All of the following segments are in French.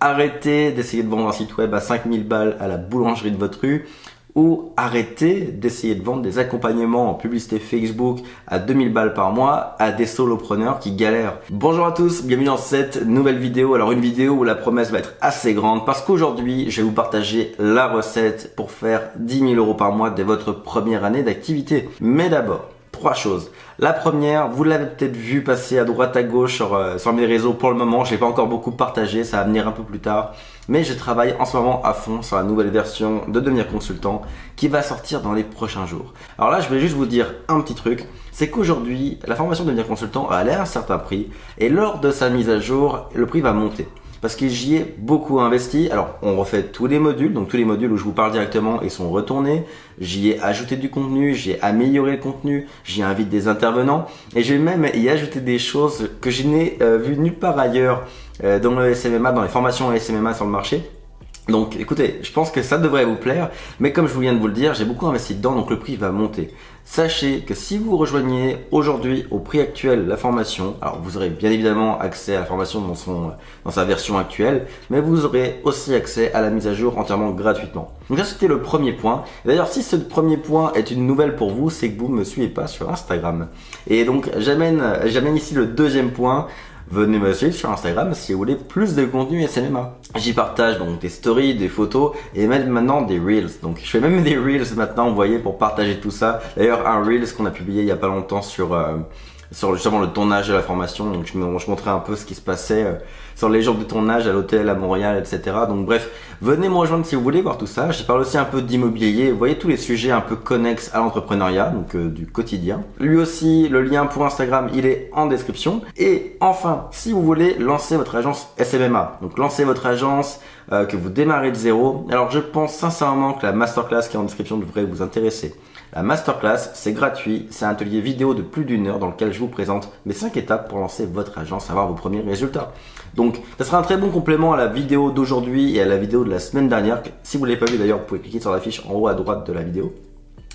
Arrêtez d'essayer de vendre un site web à 5000 balles à la boulangerie de votre rue, ou arrêtez d'essayer de vendre des accompagnements en publicité Facebook à 2000 balles par mois à des solopreneurs qui galèrent. Bonjour à tous, bienvenue dans cette nouvelle vidéo. Alors une vidéo où la promesse va être assez grande parce qu'aujourd'hui je vais vous partager la recette pour faire 10 000 euros par mois dès votre première année d'activité. Mais d'abord, trois choses. La première, vous l'avez peut-être vu passer à droite à gauche sur mes réseaux pour le moment. Je l'ai pas encore beaucoup partagé, ça va venir un peu plus tard. Mais je travaille en ce moment à fond sur la nouvelle version de Devenir Consultant qui va sortir dans les prochains jours. Alors là, je voulais juste vous dire un petit truc. C'est qu'aujourd'hui, la formation de Devenir Consultant a l'air à un certain prix. Et lors de sa mise à jour, le prix va monter. Parce que j'y ai beaucoup investi. Alors, on refait tous les modules. Donc, tous les modules où je vous parle directement, ils sont retournés. J'y ai ajouté du contenu, j'y ai amélioré le contenu, j'y invite des intervenants. Et je vais même y ajouter des choses que je n'ai vues nulle part ailleurs dans le SMMA, dans les formations SMMA sur le marché. Donc écoutez, je pense que ça devrait vous plaire, mais comme je viens de vous le dire, j'ai beaucoup investi dedans, donc le prix va monter. Sachez que si vous rejoignez aujourd'hui au prix actuel la formation, alors vous aurez bien évidemment accès à la formation dans sa version actuelle, mais vous aurez aussi accès à la mise à jour entièrement gratuitement. Donc ça c'était le premier point. D'ailleurs si ce premier point est une nouvelle pour vous, c'est que vous ne me suivez pas sur Instagram. Et donc j'amène ici le deuxième point. Venez me suivre sur Instagram si vous voulez plus de contenu SMMA. J'y partage donc des stories, des photos et même maintenant des Reels. Donc je fais même des Reels maintenant, vous voyez, pour partager tout ça. D'ailleurs un Reels qu'on a publié il y a pas longtemps sur justement le tournage de la formation. Donc je montrais un peu ce qui se passait sur les jours de tournage à l'hôtel à Montréal, etc. Donc bref, venez me rejoindre si vous voulez voir tout ça. J'y parle aussi un peu d'immobilier. Vous voyez tous les sujets un peu connexes à l'entrepreneuriat, donc du quotidien. Lui aussi, le lien pour Instagram, il est en description. Et enfin, si vous voulez lancer votre agence SMMA, donc lancer votre agence, que vous démarrez de zéro, alors je pense sincèrement que la masterclass qui est en description devrait vous intéresser. La masterclass, c'est gratuit, c'est un atelier vidéo de plus d'1 heure dans lequel je vous présente mes 5 étapes pour lancer votre agence, avoir vos premiers résultats. Donc, ça sera un très bon complément à la vidéo d'aujourd'hui et à la vidéo de la semaine dernière. Si vous ne l'avez pas vu d'ailleurs, vous pouvez cliquer sur la fiche en haut à droite de la vidéo.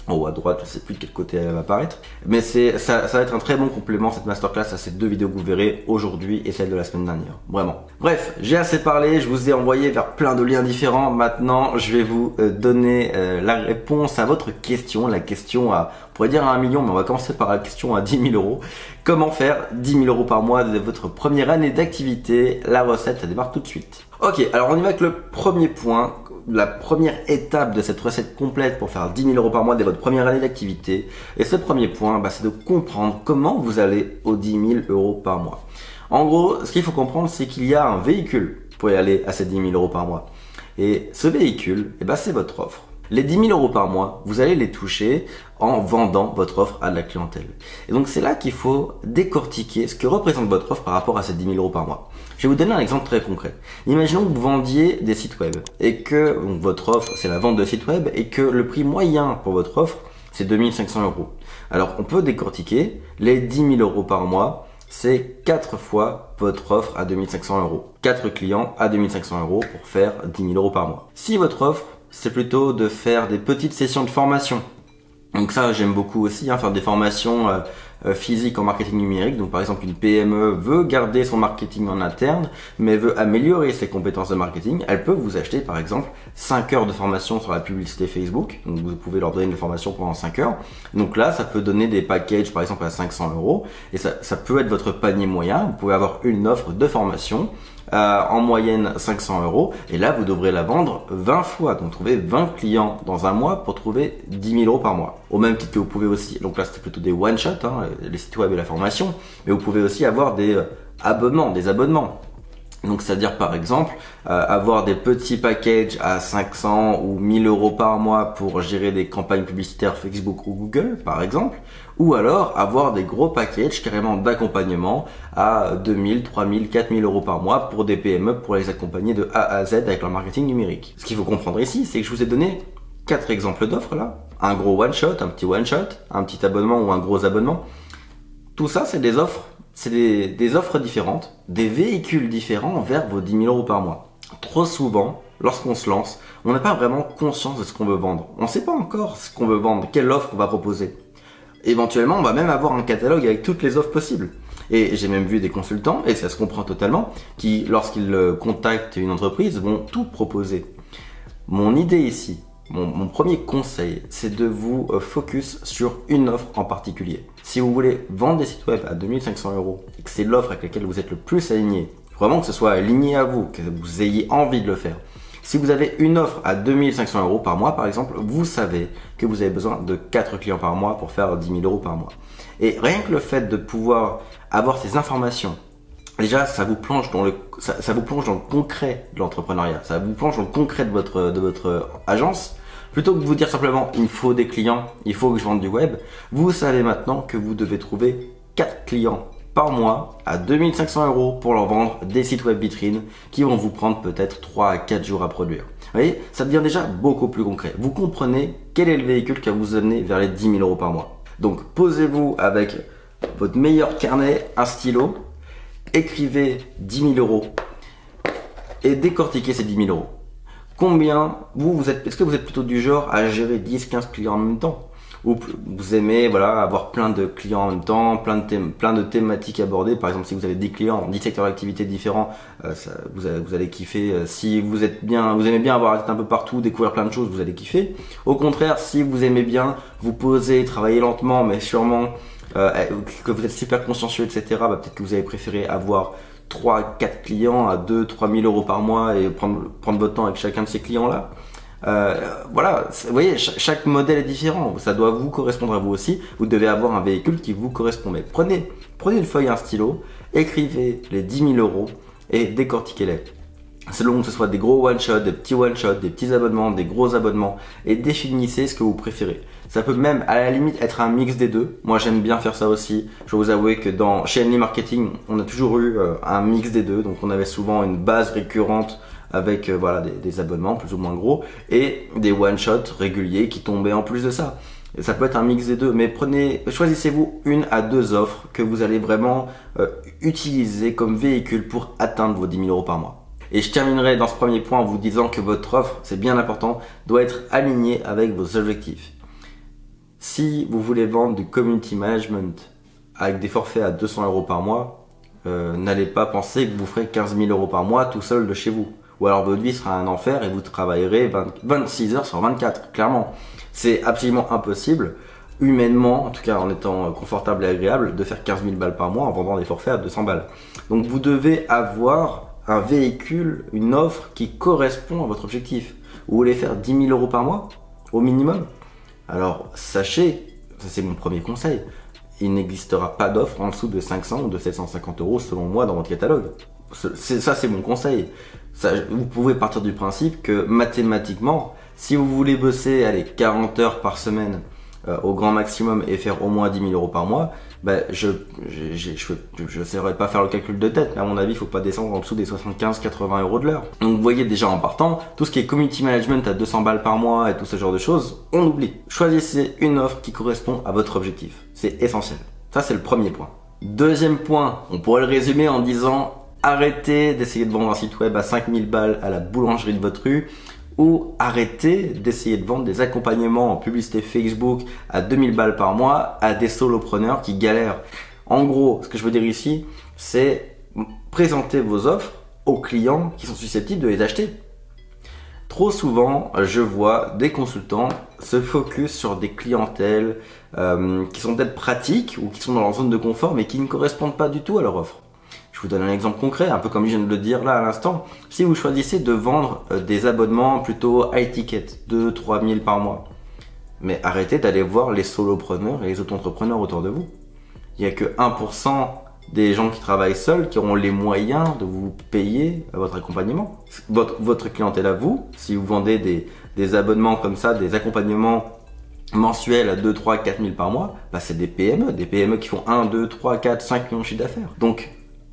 En haut à droite, je sais plus de quel côté elle va apparaître. Mais ça va être un très bon complément, cette masterclass, à ces deux vidéos que vous verrez aujourd'hui et celle de la semaine dernière. Vraiment. Bref, j'ai assez parlé, je vous ai envoyé vers plein de liens différents. Maintenant, je vais vous donner la réponse à votre question. La question à, on pourrait dire à 1 million, mais on va commencer par la question à 10 000 euros. Comment faire 10 000 euros par mois de votre première année d'activité? La recette, ça démarre tout de suite. Ok, alors on y va avec le premier point. La première étape de cette recette complète pour faire 10 000 euros par mois dès votre première année d'activité. Et ce premier point, c'est de comprendre comment vous allez aux 10 000 euros par mois. En gros, ce qu'il faut comprendre, c'est qu'il y a un véhicule pour y aller à ces 10 000 euros par mois. Et ce véhicule, c'est votre offre. Les 10 000 euros par mois, vous allez les toucher en vendant votre offre à de la clientèle. Et donc c'est là qu'il faut décortiquer ce que représente votre offre par rapport à ces 10 000 euros par mois. Je vais vous donner un exemple très concret. Imaginons que vous vendiez des sites web et que donc, votre offre c'est la vente de sites web et que le prix moyen pour votre offre c'est 2 500 euros. Alors on peut décortiquer les 10 000 euros par mois. C'est 4 fois votre offre à 2 500 euros. 4 clients à 2 500 euros pour faire 10 000 euros par mois. Si votre offre c'est plutôt de faire des petites sessions de formation. Donc ça, j'aime beaucoup aussi, faire des formations physiques en marketing numérique. Donc par exemple, une PME veut garder son marketing en interne, mais veut améliorer ses compétences de marketing. Elle peut vous acheter par exemple 5 heures de formation sur la publicité Facebook. Donc vous pouvez leur donner une formation pendant 5 heures. Donc là, ça peut donner des packages par exemple à 500 euros. Et ça peut être votre panier moyen. Vous pouvez avoir une offre de formation en moyenne 500 euros et là vous devrez la vendre 20 fois, donc trouver 20 clients dans un mois pour trouver 10 000 euros par mois. Au même titre que vous pouvez aussi, donc là c'était plutôt des one shot, les sites web et la formation, mais vous pouvez aussi avoir des abonnements. Donc c'est-à-dire par exemple avoir des petits packages à 500 ou 1000 euros par mois pour gérer des campagnes publicitaires Facebook ou Google par exemple, ou alors avoir des gros packages carrément d'accompagnement à 2000, 3000, 4000 euros par mois pour des PME pour les accompagner de A à Z avec leur marketing numérique. Ce qu'il faut comprendre ici, c'est que je vous ai donné 4 exemples d'offres là, un gros one shot, un petit one shot, un petit abonnement ou un gros abonnement. Tout ça c'est des offres. C'est des offres différentes, des véhicules différents vers vos 10 000 euros par mois. Trop souvent, lorsqu'on se lance, on n'a pas vraiment conscience de ce qu'on veut vendre. On ne sait pas encore ce qu'on veut vendre, quelle offre on va proposer. Éventuellement, on va même avoir un catalogue avec toutes les offres possibles. Et j'ai même vu des consultants, et ça se comprend totalement, qui, lorsqu'ils contactent une entreprise, vont tout proposer. Mon idée ici, mon premier conseil, c'est de vous focus sur une offre en particulier. Si vous voulez vendre des sites web à 2500 € et que c'est l'offre avec laquelle vous êtes le plus aligné, vraiment que ce soit aligné à vous, que vous ayez envie de le faire. Si vous avez une offre à 2500 € par mois, par exemple, vous savez que vous avez besoin de 4 clients par mois pour faire 10 000 € par mois. Et rien que le fait de pouvoir avoir ces informations, déjà, ça vous plonge dans le concret de l'entrepreneuriat. Ça vous plonge dans le concret de votre agence. Plutôt que de vous dire simplement, il me faut des clients, il faut que je vende du web, vous savez maintenant que vous devez trouver 4 clients par mois à 2500 € pour leur vendre des sites web vitrines qui vont vous prendre peut-être 3 à 4 jours à produire. Vous voyez, ça devient déjà beaucoup plus concret. Vous comprenez quel est le véhicule qui va vous amener vers les 10 000 € par mois. Donc, posez-vous avec votre meilleur carnet, un stylo, écrivez 10 000 € et décortiquez ces 10 000 €. Combien est-ce que vous êtes plutôt du genre à gérer 10-15 clients en même temps? Ou vous aimez avoir plein de clients en même temps, plein de thématiques abordées. Par exemple, si vous avez 10 clients, 10 secteurs d'activité différents, vous allez kiffer. Si vous aimez bien avoir la tête un peu partout, découvrir plein de choses, vous allez kiffer. Au contraire, si vous aimez bien vous poser, travailler lentement, mais sûrement que vous êtes super consciencieux, etc., peut-être que vous avez préféré avoir 3-4 clients à 2-3 000 € par mois et prendre votre temps avec chacun de ces clients-là. Vous voyez, chaque modèle est différent. Ça doit vous correspondre à vous aussi. Vous devez avoir un véhicule qui vous correspond. Mais prenez une feuille et un stylo, écrivez les 10 000 € et décortiquez-les. Selon que ce soit des gros one-shot, des petits one-shot, des petits abonnements, des gros abonnements, et définissez ce que vous préférez. Ça peut même à la limite être un mix des deux. Moi j'aime bien faire ça aussi. Je vais vous avouer que chez Henley Marketing, on a toujours eu un mix des deux. Donc on avait souvent une base récurrente avec des abonnements plus ou moins gros et des one-shots réguliers qui tombaient en plus de ça. Et ça peut être un mix des deux, mais choisissez-vous 1 à 2 offres que vous allez vraiment utiliser comme véhicule pour atteindre vos 10 000 € par mois. Et je terminerai dans ce premier point en vous disant que votre offre, c'est bien important, doit être alignée avec vos objectifs. Si vous voulez vendre du community management avec des forfaits à 200 € par mois, n'allez pas penser que vous ferez 15 000 € par mois tout seul de chez vous. Ou alors votre vie sera un enfer et vous travaillerez 26 heures sur 24, clairement. C'est absolument impossible, humainement, en tout cas en étant confortable et agréable, de faire 15 000 balles par mois en vendant des forfaits à 200 balles. Donc vous devez avoir un véhicule, une offre qui correspond à votre objectif. Vous voulez faire 10 000 € par mois, au minimum? Alors sachez, ça c'est mon premier conseil, il n'existera pas d'offre en dessous de 500 ou de 750 € selon moi dans votre catalogue. Ça c'est mon conseil. Vous pouvez partir du principe que mathématiquement, si vous voulez bosser 40 heures par semaine au grand maximum et faire au moins 10 000 € par mois, je ne saurais pas faire le calcul de tête, mais à mon avis, il ne faut pas descendre en dessous des 75-80 € de l'heure. Donc vous voyez déjà en partant, tout ce qui est community management à 200 balles par mois et tout ce genre de choses, on oublie. Choisissez une offre qui correspond à votre objectif. C'est essentiel. Ça, c'est le premier point. Deuxième point, on pourrait le résumer en disant arrêtez d'essayer de vendre un site web à 5000 balles à la boulangerie de votre rue ou arrêtez d'essayer de vendre des accompagnements en publicité Facebook à 2000 balles par mois à des solopreneurs qui galèrent. En gros, ce que je veux dire ici, c'est présenter vos offres aux clients qui sont susceptibles de les acheter. Trop souvent, je vois des consultants se focus sur des clientèles qui sont peut-être pratiques ou qui sont dans leur zone de confort mais qui ne correspondent pas du tout à leur offre. Je vous donne un exemple concret, un peu comme je viens de le dire là à l'instant. Si vous choisissez de vendre des abonnements plutôt high ticket, 2-3 000 par mois, mais arrêtez d'aller voir les solopreneurs et les auto-entrepreneurs autour de vous. Il n'y a que 1% des gens qui travaillent seuls qui auront les moyens de vous payer votre accompagnement. Votre clientèle à vous, si vous vendez des abonnements comme ça, des accompagnements mensuels à 2, 3, 4 000 par mois, c'est des PME qui font 1, 2, 3, 4, 5 millions de chiffre d'affaires. Donc,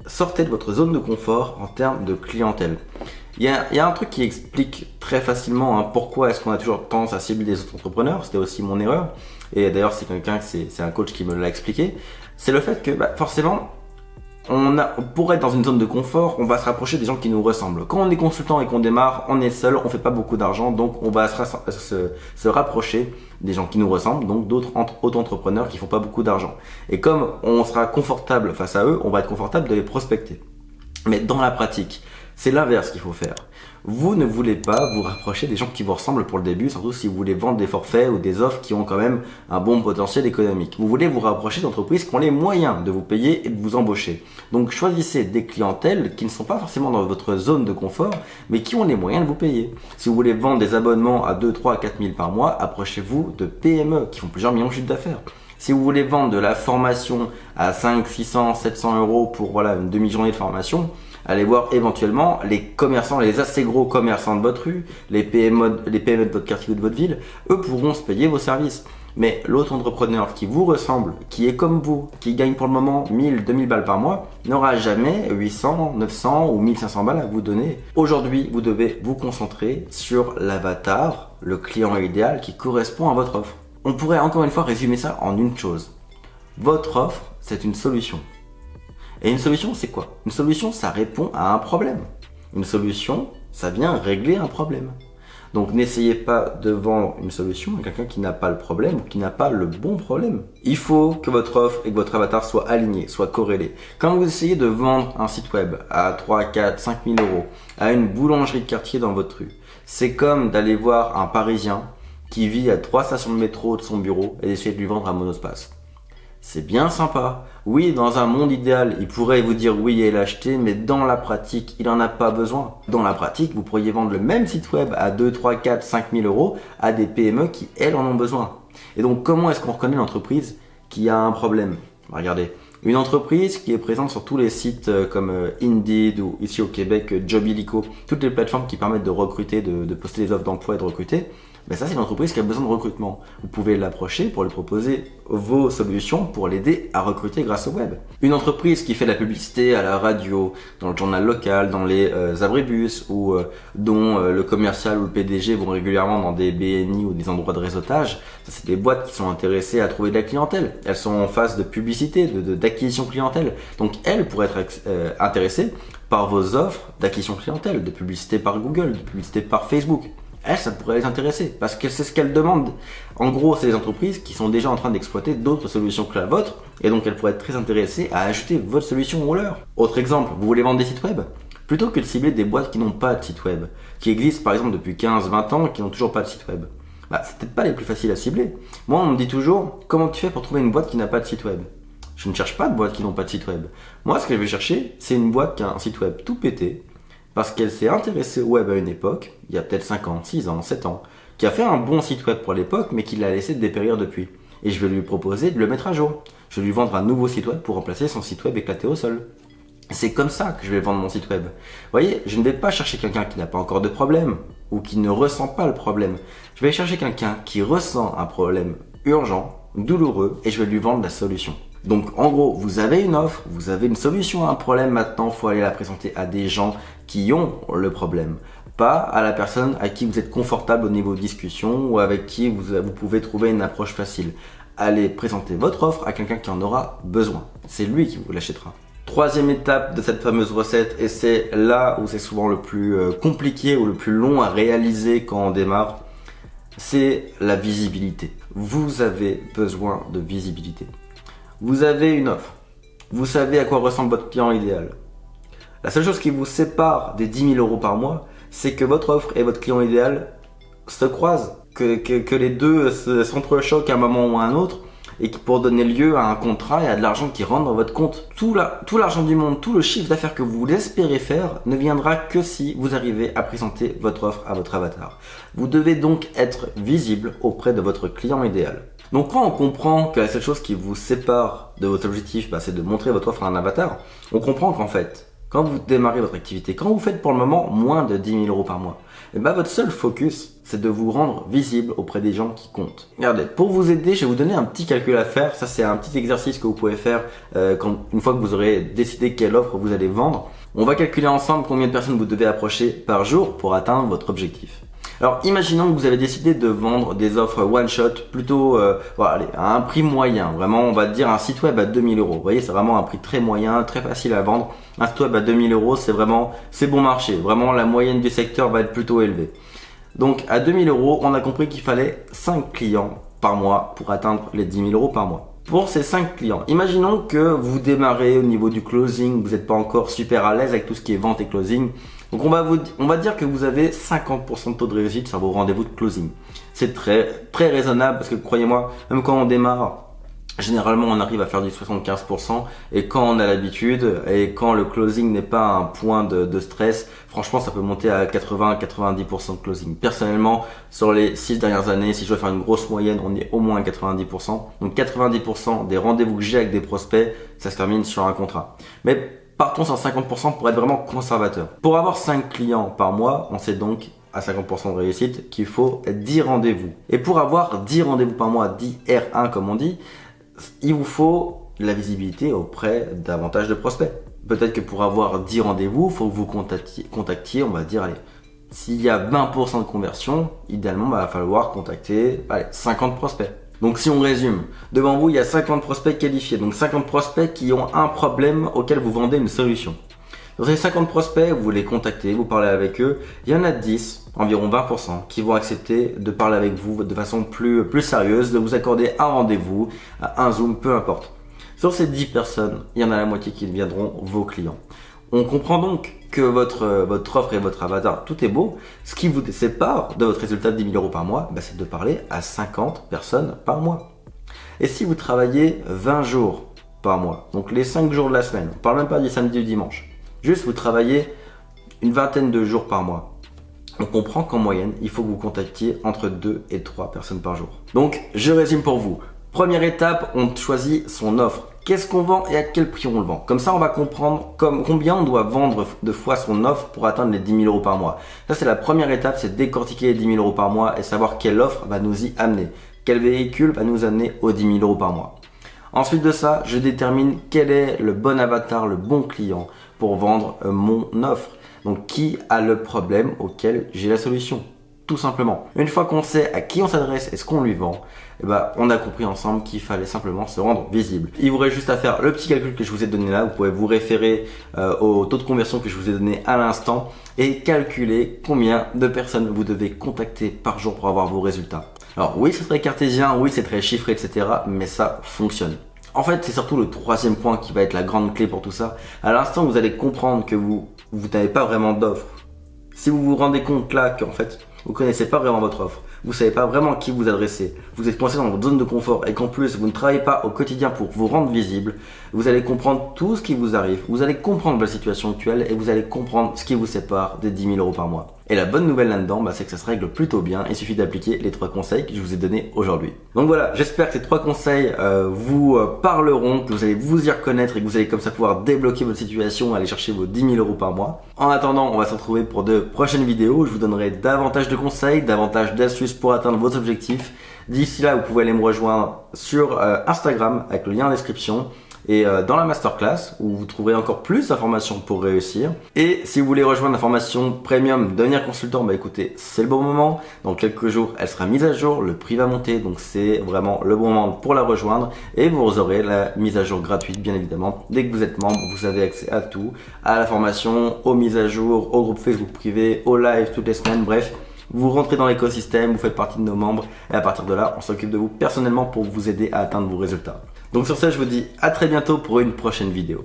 sortez de votre zone de confort en termes de clientèle. Il y a un truc qui explique très facilement pourquoi est-ce qu'on a toujours tendance à cibler des entrepreneurs. C'était aussi mon erreur. Et d'ailleurs, c'est un coach qui me l'a expliqué. C'est le fait que forcément, Pour être dans une zone de confort, on va se rapprocher des gens qui nous ressemblent. Quand on est consultant et qu'on démarre, on est seul, on fait pas beaucoup d'argent, donc on va se rapprocher des gens qui nous ressemblent, donc d'autres auto-entrepreneurs qui font pas beaucoup d'argent. Et comme on sera confortable face à eux, on va être confortable de les prospecter. Mais dans la pratique, c'est l'inverse qu'il faut faire. Vous ne voulez pas vous rapprocher des gens qui vous ressemblent pour le début, surtout si vous voulez vendre des forfaits ou des offres qui ont quand même un bon potentiel économique. Vous voulez vous rapprocher d'entreprises qui ont les moyens de vous payer et de vous embaucher. Donc choisissez des clientèles qui ne sont pas forcément dans votre zone de confort, mais qui ont les moyens de vous payer. Si vous voulez vendre des abonnements à 2, 3, 4 000 par mois, approchez-vous de PME qui font plusieurs millions de chiffres d'affaires. Si vous voulez vendre de la formation à 5, 600, 700 euros pour une demi-journée de formation, allez voir éventuellement les commerçants, les assez gros commerçants de votre rue, les PME de votre quartier ou de votre ville, eux pourront se payer vos services. Mais l'autre entrepreneur qui vous ressemble, qui est comme vous, qui gagne pour le moment 1000, 2000 balles par mois, n'aura jamais 800, 900 ou 1500 balles à vous donner. Aujourd'hui, vous devez vous concentrer sur l'avatar, le client idéal qui correspond à votre offre. On pourrait encore une fois résumer ça en une chose. Votre offre, c'est une solution. Et une solution, c'est quoi? Une solution, ça répond à un problème. Une solution, ça vient régler un problème. Donc n'essayez pas de vendre une solution à quelqu'un qui n'a pas le problème ou qui n'a pas le bon problème. Il faut que votre offre et que votre avatar soient alignés, soient corrélés. Quand vous essayez de vendre un site web à 3, 4, 5 000 euros à une boulangerie de quartier dans votre rue, c'est comme d'aller voir un Parisien qui vit à 3 stations de métro de son bureau et d'essayer de lui vendre un monospace. C'est bien sympa. Oui, dans un monde idéal, il pourrait vous dire oui et l'acheter, mais dans la pratique, il n'en a pas besoin. Dans la pratique, vous pourriez vendre le même site web à 2, 3, 4, 5 000 euros à des PME qui, elles, en ont besoin. Et donc, comment est-ce qu'on reconnaît l'entreprise qui a un problème? Regardez, une entreprise qui est présente sur tous les sites comme Indeed ou ici au Québec, Jobilico, toutes les plateformes qui permettent de recruter, de poster des offres d'emploi et de recruter, ben ça c'est une entreprise qui a besoin de recrutement. Vous pouvez l'approcher pour lui proposer vos solutions pour l'aider à recruter grâce au web. Une entreprise qui fait de la publicité à la radio, dans le journal local, dans les abribus ou dont le commercial ou le PDG vont régulièrement dans des BNI ou des endroits de réseautage, ça c'est des boîtes qui sont intéressées à trouver de la clientèle. Elles sont en phase de publicité, d'acquisition clientèle. Donc elles pourraient être intéressées par vos offres d'acquisition clientèle, de publicité par Google, de publicité par Facebook. Elles, ça pourrait les intéresser parce que c'est ce qu'elles demandent. En gros, c'est des entreprises qui sont déjà en train d'exploiter d'autres solutions que la vôtre et donc elles pourraient être très intéressées à ajouter votre solution au leur. Autre exemple, vous voulez vendre des sites web? Plutôt que de cibler des boîtes qui n'ont pas de site web, qui existent par exemple depuis 15-20 ans et qui n'ont toujours pas de site web, c'est peut-être pas les plus faciles à cibler. Moi, on me dit toujours, comment tu fais pour trouver une boîte qui n'a pas de site web? Je ne cherche pas de boîtes qui n'ont pas de site web. Moi, ce que je vais chercher, c'est une boîte qui a un site web tout pété, parce qu'elle s'est intéressée au web à une époque, il y a peut-être 5 ans, 6 ans, 7 ans, qui a fait un bon site web pour l'époque, mais qui l'a laissé dépérir depuis. Et je vais lui proposer de le mettre à jour. Je vais lui vendre un nouveau site web pour remplacer son site web éclaté au sol. C'est comme ça que je vais vendre mon site web. Vous voyez, je ne vais pas chercher quelqu'un qui n'a pas encore de problème, ou qui ne ressent pas le problème. Je vais chercher quelqu'un qui ressent un problème urgent, douloureux, et je vais lui vendre la solution. Donc en gros, vous avez une offre, vous avez une solution à un problème, maintenant il faut aller la présenter à des gens qui ont le problème, pas à la personne à qui vous êtes confortable au niveau discussion ou avec qui vous pouvez trouver une approche facile. Allez présenter votre offre à quelqu'un qui en aura besoin, c'est lui qui vous l'achètera. Troisième étape de cette fameuse recette, et c'est là où c'est souvent le plus compliqué ou le plus long à réaliser quand on démarre, c'est la visibilité. Vous avez besoin de visibilité. Vous avez une offre. Vous savez à quoi ressemble votre client idéal. La seule chose qui vous sépare des 10 000 euros par mois, c'est que votre offre et votre client idéal se croisent. Que les deux s'entrechoquent à un moment ou à un autre et pour donner lieu à un contrat et à de l'argent qui rentre dans votre compte. Tout l'argent du monde, tout le chiffre d'affaires que vous espérez faire ne viendra que si vous arrivez à présenter votre offre à votre avatar. Vous devez donc être visible auprès de votre client idéal. Donc quand on comprend que la seule chose qui vous sépare de votre objectif, c'est de montrer votre offre à un avatar, on comprend qu'en fait, quand vous démarrez votre activité, quand vous faites pour le moment moins de 10 000 euros par mois, votre seul focus, c'est de vous rendre visible auprès des gens qui comptent. Regardez, pour vous aider, je vais vous donner un petit calcul à faire. Ça, c'est un petit exercice que vous pouvez faire une fois que vous aurez décidé quelle offre vous allez vendre. On va calculer ensemble combien de personnes vous devez approcher par jour pour atteindre votre objectif. Alors imaginons que vous avez décidé de vendre des offres one shot plutôt voilà, allez, à un prix moyen, vraiment on va dire un site web à 2000 euros. Vous voyez, c'est vraiment un prix très moyen, très facile à vendre. Un site web à 2000 euros, c'est bon marché, vraiment la moyenne du secteur va être plutôt élevée. Donc à 2000 euros, on a compris qu'il fallait 5 clients par mois pour atteindre les 10 000 euros par mois. Pour ces 5 clients, imaginons que vous démarrez au niveau du closing, vous n'êtes pas encore super à l'aise avec tout ce qui est vente et closing. Donc on va dire que vous avez 50% de taux de réussite sur vos rendez-vous de closing. C'est très raisonnable parce que croyez-moi, même quand on démarre, généralement on arrive à faire du 75% et quand on a l'habitude et quand le closing n'est pas un point de stress, franchement ça peut monter à 80-90% de closing. Personnellement, sur les 6 dernières années, si je dois faire une grosse moyenne, on est au moins à 90%. Donc 90% des rendez-vous que j'ai avec des prospects, ça se termine sur un contrat. Mais partons sur 50% pour être vraiment conservateur. Pour avoir 5 clients par mois, on sait donc à 50% de réussite qu'il faut 10 rendez-vous. Et pour avoir 10 rendez-vous par mois, 10 R1 comme on dit, il vous faut la visibilité auprès davantage de prospects. Peut-être que pour avoir 10 rendez-vous, il faut que vous contactiez, on va dire, allez, s'il y a 20% de conversion, idéalement, il va falloir contacter 50 prospects. Donc si on résume, devant vous, il y a 50 prospects qualifiés, donc 50 prospects qui ont un problème auquel vous vendez une solution. Dans ces 50 prospects, vous les contactez, vous parlez avec eux, il y en a 10, environ 20%, qui vont accepter de parler avec vous de façon plus sérieuse, de vous accorder un rendez-vous, un Zoom, peu importe. Sur ces 10 personnes, il y en a la moitié qui deviendront vos clients. On comprend donc que votre offre et votre avatar, tout est beau. Ce qui vous sépare de votre résultat de 10 000 euros par mois, c'est de parler à 50 personnes par mois. Et si vous travaillez 20 jours par mois, donc les 5 jours de la semaine, on ne parle même pas du samedi ou du dimanche, juste vous travaillez une vingtaine de jours par mois, on comprend qu'en moyenne, il faut que vous contactiez entre 2 et 3 personnes par jour. Donc, je résume pour vous. Première étape, on choisit son offre. Qu'est-ce qu'on vend et à quel prix on le vend? Comme ça, on va comprendre combien on doit vendre de fois son offre pour atteindre les 10 000 euros par mois. Ça, c'est la première étape, c'est décortiquer les 10 000 euros par mois et savoir quelle offre va nous y amener. Quel véhicule va nous amener aux 10 000 euros par mois. Ensuite de ça, je détermine quel est le bon avatar, le bon client pour vendre mon offre. Donc, qui a le problème auquel j'ai la solution? Tout simplement. Une fois qu'on sait à qui on s'adresse et ce qu'on lui vend, on a compris ensemble qu'il fallait simplement se rendre visible. Il vous reste juste à faire le petit calcul que je vous ai donné là. Vous pouvez vous référer au taux de conversion que je vous ai donné à l'instant et calculer combien de personnes vous devez contacter par jour pour avoir vos résultats. Alors oui, c'est très cartésien, oui, c'est très chiffré, etc. Mais ça fonctionne. En fait, c'est surtout le troisième point qui va être la grande clé pour tout ça. À l'instant, vous allez comprendre que vous n'avez pas vraiment d'offre. Si vous vous rendez compte là qu'en fait, vous connaissez pas vraiment votre offre, vous savez pas vraiment à qui vous adresser, vous êtes coincé dans votre zone de confort et qu'en plus vous ne travaillez pas au quotidien pour vous rendre visible, vous allez comprendre tout ce qui vous arrive, vous allez comprendre la situation actuelle et vous allez comprendre ce qui vous sépare des 10 000 euros par mois. Et la bonne nouvelle là-dedans, c'est que ça se règle plutôt bien. Il suffit d'appliquer les 3 conseils que je vous ai donnés aujourd'hui. Donc voilà, j'espère que ces 3 conseils vous parleront, que vous allez vous y reconnaître et que vous allez comme ça pouvoir débloquer votre situation, aller chercher vos 10 000 euros par mois. En attendant, on va se retrouver pour de prochaines vidéos où je vous donnerai davantage de conseils, davantage d'astuces pour atteindre vos objectifs. D'ici là, vous pouvez aller me rejoindre sur Instagram avec le lien en description. Et dans la masterclass où vous trouverez encore plus d'informations pour réussir. Et si vous voulez rejoindre la formation premium devenir consultant, écoutez, c'est le bon moment. Dans quelques jours, elle sera mise à jour, le prix va monter, donc c'est vraiment le bon moment pour la rejoindre. Et vous aurez la mise à jour gratuite, bien évidemment. Dès que vous êtes membre, vous avez accès à tout, à la formation, aux mises à jour, au groupe Facebook privé, au live toutes les semaines, bref. Vous rentrez dans l'écosystème, vous faites partie de nos membres et à partir de là, on s'occupe de vous personnellement pour vous aider à atteindre vos résultats. Donc sur ça, je vous dis à très bientôt pour une prochaine vidéo.